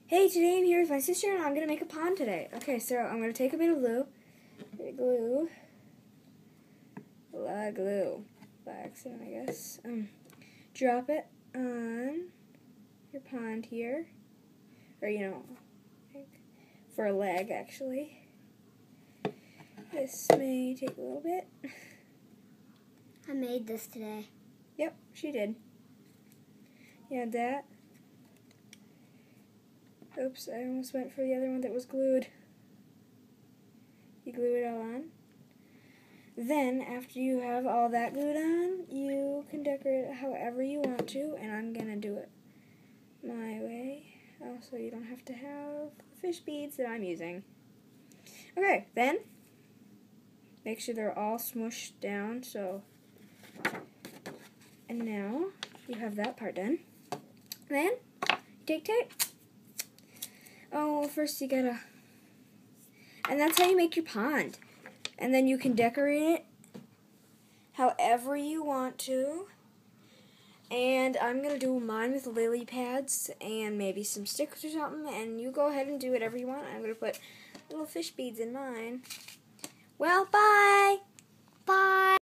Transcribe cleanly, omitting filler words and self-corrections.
Hey, today I'm here with my sister and I'm going to make a pond today. Okay, so I'm going to take a bit of glue. A lot of glue. By accident, I guess. Drop it on your pond here. Or, for a leg, actually. This may take a little bit. I made this today. Yep, she did. You had that. Oops, I almost went for the other one that was glued. You glue it all on. Then, after you have all that glued on, you can decorate it however you want to, and I'm going to do it my way. Also, you don't have to have fish beads that I'm using. Okay, then, make sure they're all smooshed down, and now you have that part done. Then, take tape. Oh, first you gotta... And that's how you make your pond. And then you can decorate it however you want to. And I'm going to do mine with lily pads and maybe some stickers or something. And you go ahead and do whatever you want. I'm going to put little fish beads in mine. Well, bye! Bye!